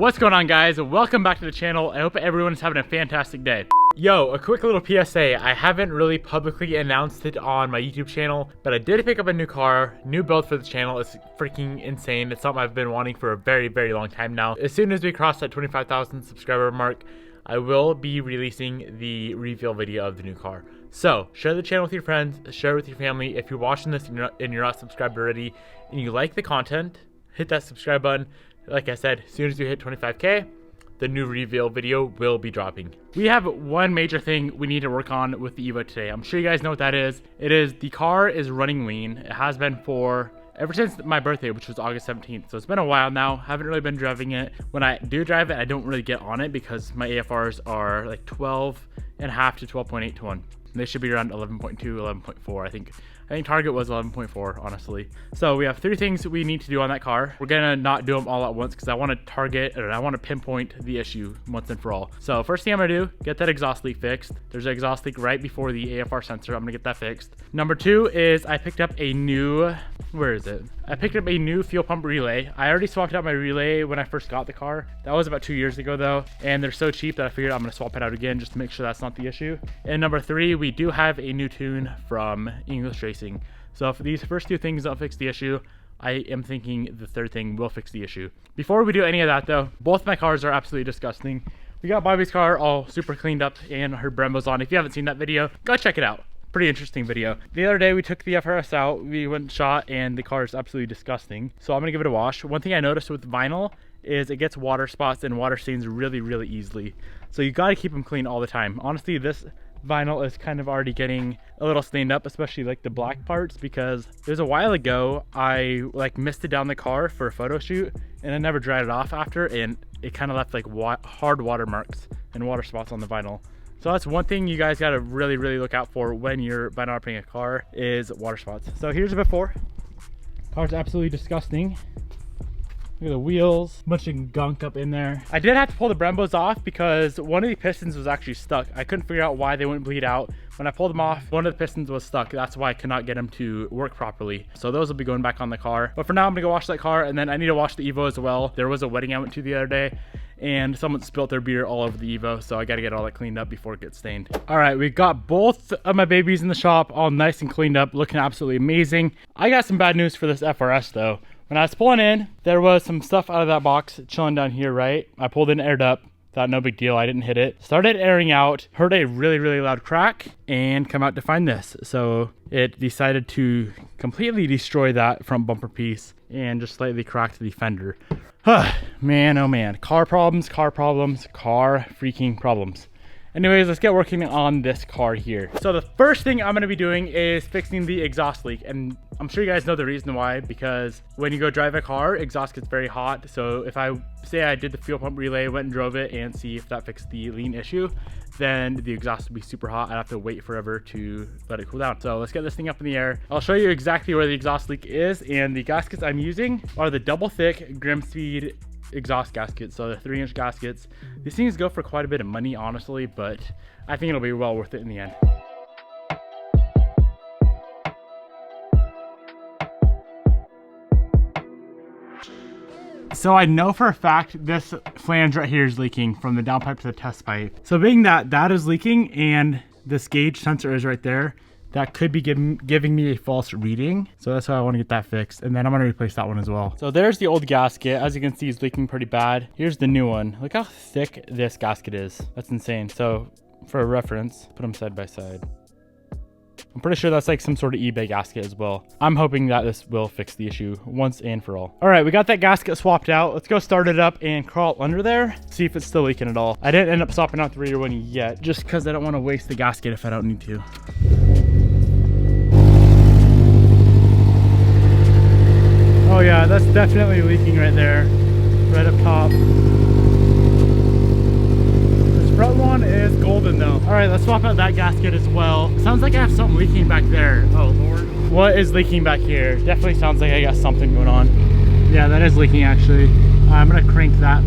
What's going on, guys? Welcome back to the channel. I hope everyone's having a fantastic day. Yo, a quick little PSA. I haven't really publicly announced it on my YouTube channel, but I did pick up a new car, new build for the channel. It's freaking insane. It's something I've been wanting for a very, very long time now. As soon as we cross that 25,000 subscriber mark, I will be releasing the reveal video of the new car. So share the channel with your friends, share it with your family. If you're watching this and you're not subscribed already and you like the content, hit that subscribe button. Like I said, as soon as you hit 25K, the new reveal video will be dropping. We have one major thing we need to work on with the Evo today. I'm sure you guys know what that is. It is the car is running lean. It has been for ever since my birthday, which was August 17th. So it's been a while now. Haven't really been driving it. When I do drive it, I don't really get on it because my AFRs are like 12.5 to 12.8 to 1. They should be around 11.2, 11.4. I think target was 11.4, honestly. So we have three things we need to do on that car. We're gonna not do them all at once because I want to target or I want to pinpoint the issue once and for all. So first thing I'm gonna do, get that exhaust leak fixed. There's an exhaust leak right before the AFR sensor. I'm gonna get that fixed. Number two is I picked up a new, where is it? I picked up a new fuel pump relay. I already swapped out my relay when I first got the car. That was about 2 years ago though, and they're so cheap that I figured I'm gonna swap it out again just to make sure that's not the issue. And number three, we do have a new tune from English Racing. So if these first two things don't fix the issue, I am thinking the third thing will fix the issue. Before we do any of that though, both my cars are absolutely disgusting. We got Bobby's car all super cleaned up and her Brembo's on. If you haven't seen that video, go check it out. Pretty interesting video. The other day we took the FRS out, we went and shot, and the car is absolutely disgusting. So I'm gonna give it a wash. One thing I noticed with vinyl is it gets water spots and water stains really, really easily. So you gotta keep them clean all the time. Honestly, this vinyl is kind of already getting a little stained up, especially like the black parts, because there's a while ago I like misted down the car for a photo shoot and I never dried it off after, and it kind of left like hard water marks and water spots on the vinyl. So that's one thing you guys got to really, really look out for when you're vinyl wrapping a car is water spots. So here's a before. Car's absolutely disgusting. Look at the wheels, bunch of gunk up in there. I did have to pull the Brembos off because one of the pistons was actually stuck. I couldn't figure out why they wouldn't bleed out. When I pulled them off, one of the pistons was stuck. That's why I could not get them to work properly. So those will be going back on the car. But for now, I'm gonna go wash that car, and then I need to wash the Evo as well. There was a wedding I went to the other day, and someone spilled their beer all over the Evo, so I gotta get all that cleaned up before it gets stained. All right, we got both of my babies in the shop, all nice and cleaned up, looking absolutely amazing. I got some bad news for this FRS though. When I was pulling in, there was some stuff out of that box chilling down here, right? I pulled in, aired up, thought no big deal, I didn't hit it. Started airing out, heard a really, really loud crack, and come out to find this. So it decided to completely destroy that front bumper piece and just slightly cracked the fender. Man, oh man, car problems, car freaking problems. Anyways, let's get working on this car here. So the first thing I'm gonna be doing is fixing the exhaust leak. And I'm sure you guys know the reason why, because when you go drive a car, exhaust gets very hot. So if I say I did the fuel pump relay, went and drove it and see if that fixed the lean issue, then the exhaust would be super hot. I'd have to wait forever to let it cool down. So let's get this thing up in the air. I'll show you exactly where the exhaust leak is, and the gaskets I'm using are the double thick Grimspeed exhaust gaskets, so the 3-inch gaskets. These things go for quite a bit of money, honestly, but I think it'll be well worth it in the end. So I know for a fact this flange right here is leaking from the downpipe to the test pipe. So being that that is leaking and this gauge sensor is right there, that could be giving me a false reading. So that's why I want to get that fixed. And then I'm going to replace that one as well. So there's the old gasket. As you can see, it's leaking pretty bad. Here's the new one. Look how thick this gasket is. That's insane. So for a reference, put them side by side. I'm pretty sure that's like some sort of eBay gasket as well. I'm hoping that this will fix the issue once and for all. All right, we got that gasket swapped out. Let's go start it up and crawl under there, see if it's still leaking at all. I didn't end up swapping out the rear one yet, just because I don't want to waste the gasket if I don't need to. Oh yeah, that's definitely leaking right there, right up top. This front one is golden though. All right, let's swap out that gasket as well. Sounds like I have something leaking back there. Oh Lord. What is leaking back here? Definitely sounds like I got something going on. Yeah, that is leaking actually. I'm gonna crank that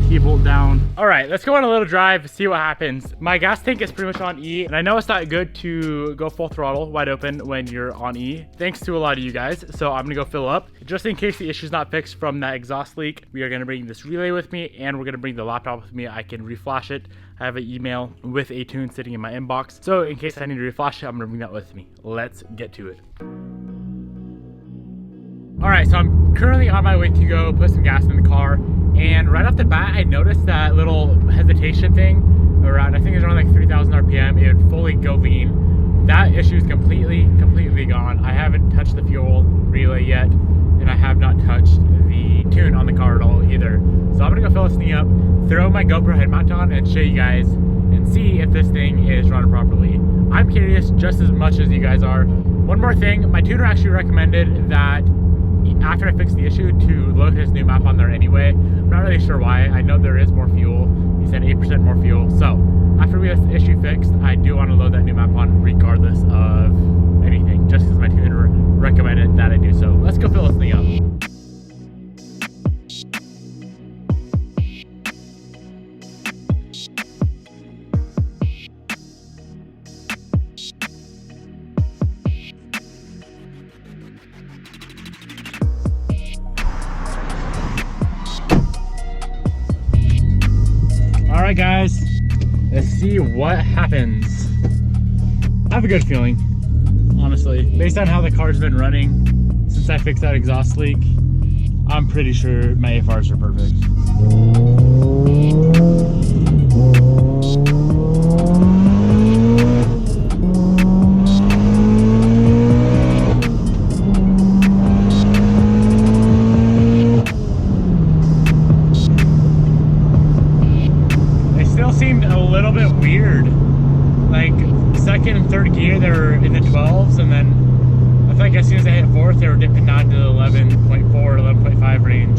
T-bolt down. All right, let's go on a little drive, see what happens. My gas tank is pretty much on E, and I know it's not good to go full throttle, wide open when you're on E, thanks to a lot of you guys. So I'm gonna go fill up. Just in case the issue's not fixed from that exhaust leak, we are gonna bring this relay with me, and we're gonna bring the laptop with me. I can reflash it. I have an email with a tune sitting in my inbox. So in case I need to reflash it, I'm gonna bring that with me. Let's get to it. All right, so I'm currently on my way to go put some gas in the car, and right off the bat, I noticed that little hesitation thing around, I think it's around like 3,000 RPM, it would fully go lean. That issue is completely gone. I haven't touched the fuel relay yet, and I have not touched the tune on the car at all either. So I'm gonna go fill this thing up, throw my GoPro head mount on, and show you guys and see if this thing is running properly. I'm curious just as much as you guys are. One more thing, my tuner actually recommended that after I fix the issue to load his new map on there anyway. I'm not really sure why. I know there is more fuel. He said 8% more fuel. So after we have this issue fixed, I do want to load that new map on regardless of anything, just because my tuner recommended that I do so. Let's go fill this thing up. Alright guys, let's see what happens. I have a good feeling, honestly. Based on how the car's been running since I fixed that exhaust leak, I'm pretty sure my AFRs are perfect. Seemed a little bit weird. Like second and third gear they were in the 12s, and then I think as soon as I hit fourth they were dipping down to the 11.4 11.5 range.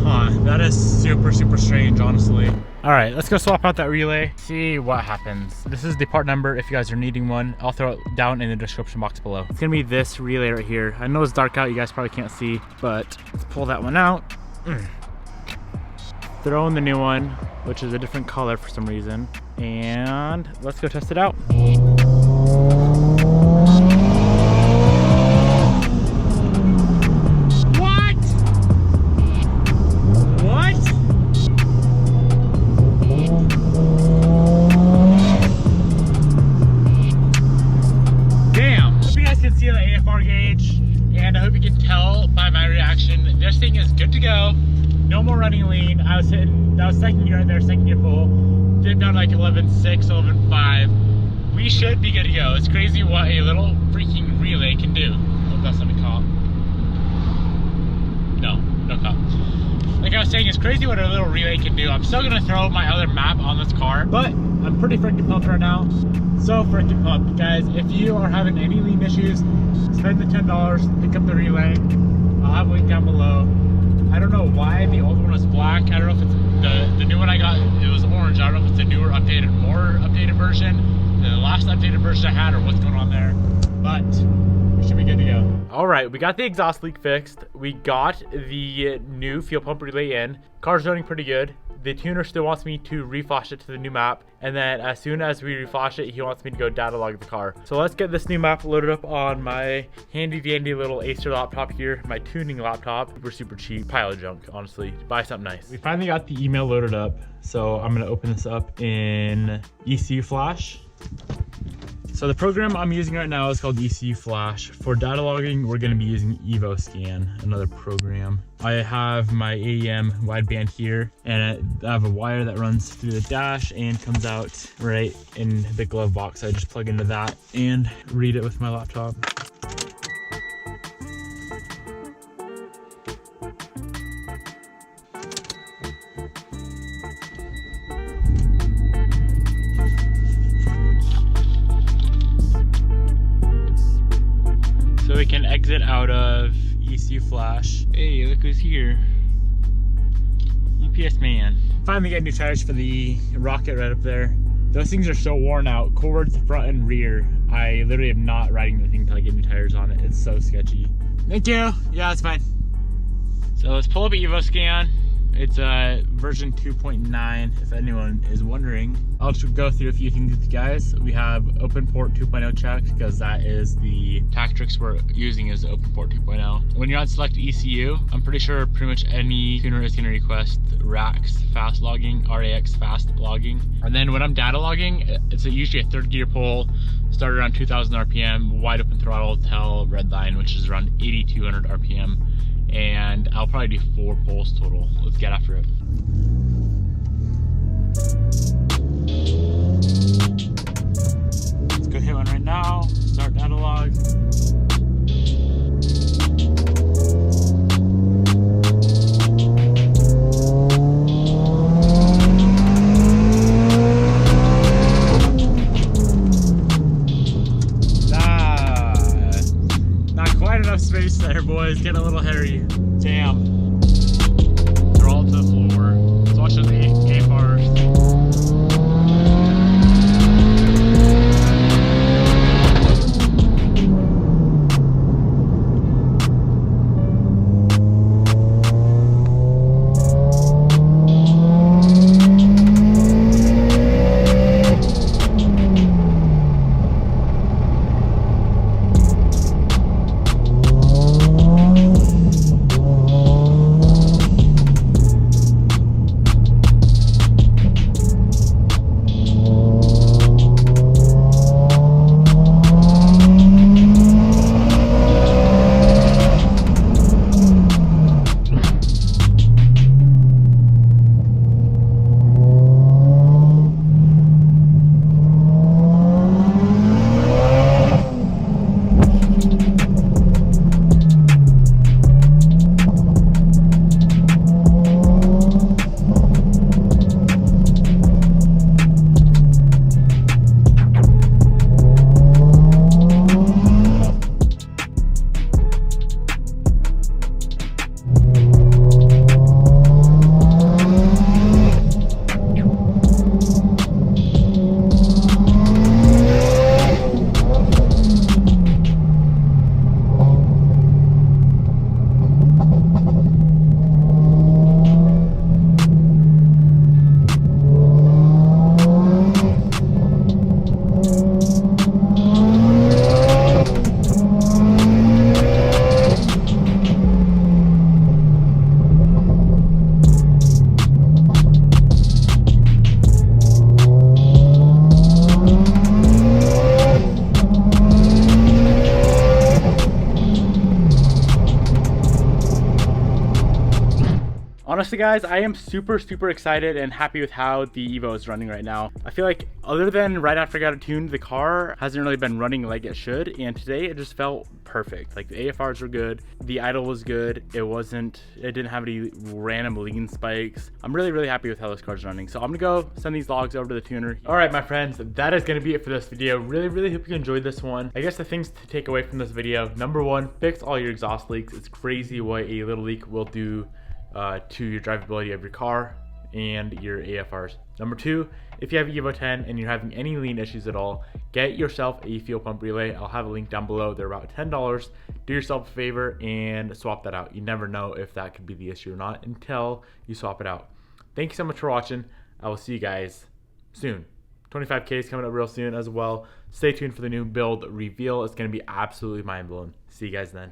Huh, that is super strange, honestly. All right, let's go swap out that relay, see what happens. This is the part number if you guys are needing one. I'll throw it down in the description box below. It's gonna be this relay right here. I know it's dark out, you guys probably can't see, but let's pull that one out. Throw in the new one, which is a different color for some reason, and let's go test it out. What? Damn. Hope you guys can see the AFR gauge, and I hope you can tell by my reaction, this thing is good to go. No more running lean. I was second gear right there, second gear full. Dipped down like 11.6, 11.5. We should be good to go. It's crazy what a little freaking relay can do. Hope that's not a cop. No cop. Like I was saying, it's crazy what a little relay can do. I'm still gonna throw my other map on this car, but I'm pretty freaking pumped right now. So freaking pumped, guys. If you are having any lean issues, spend the $10, pick up the relay. I'll have a link down below. I don't know why the old one was black. I don't know if it's the new one I got, it was orange. I don't know if it's a newer, more updated version, the last updated version I had, or what's going on there. But we should be good to go. All right, we got the exhaust leak fixed. We got the new fuel pump relay in. Car's running pretty good. The tuner still wants me to reflash it to the new map, and then as soon as we reflash it, he wants me to go data log the car. So let's get this new map loaded up on my handy dandy little Acer laptop here, my tuning laptop. Super cheap, pile of junk, honestly. Buy something nice. We finally got the email loaded up, so I'm gonna open this up in ECU Flash. So the program I'm using right now is called ECU Flash. For data logging, we're gonna be using EvoScan, another program. I have my AEM wideband here, and I have a wire that runs through the dash and comes out right in the glove box. I just plug into that and read it with my laptop. So we can exit out of ECU Flash. Hey, look who's here. UPS man. Finally got new tires for the Rocket right up there. Those things are so worn out. Cords, front and rear. I literally am not riding the thing until I get new tires on it. It's so sketchy. Thank you. Yeah, it's fine. So let's pull up Evo Scan. It's version 2.9, if anyone is wondering. I'll just go through a few things with you guys. We have open port 2.0 checked because that is the tactics we're using is open port 2.0. When you're on select ECU, I'm pretty sure pretty much any tuner is going to request RAX fast logging, RAX fast logging. And then when I'm data logging, it's usually a third gear pull, started around 2000 RPM, wide open throttle till red line, which is around 8200 RPM. And I'll probably do 4 pulls total. Let's get after it. Let's go hit one right now. Start data log. Not enough space there, boys. Getting a little hairy. Damn. Throw it to the floor. Let's watch those AFRs. Honestly guys, I am super excited and happy with how the Evo is running right now. I feel like other than right after I got it tuned, the car hasn't really been running like it should, and today it just felt perfect. Like the AFRs were good, the idle was good, it didn't have any random lean spikes. I'm really happy with how this car's running. So I'm gonna go send these logs over to the tuner. All right, my friends, that is gonna be it for this video. Really hope you enjoyed this one. I guess the things to take away from this video, number one, fix all your exhaust leaks. It's crazy what a little leak will do to your drivability of your car and your AFRs. Number two, if you have Evo 10 and you're having any lean issues at all, get yourself a fuel pump relay. I'll have a link down below. They're about $10. Do yourself a favor and swap that out. You never know if that could be the issue or not until you swap it out. Thank you so much for watching. I will see you guys soon. 25K is coming up real soon as well. Stay tuned for the new build reveal. It's going to be absolutely mind-blowing. See you guys then.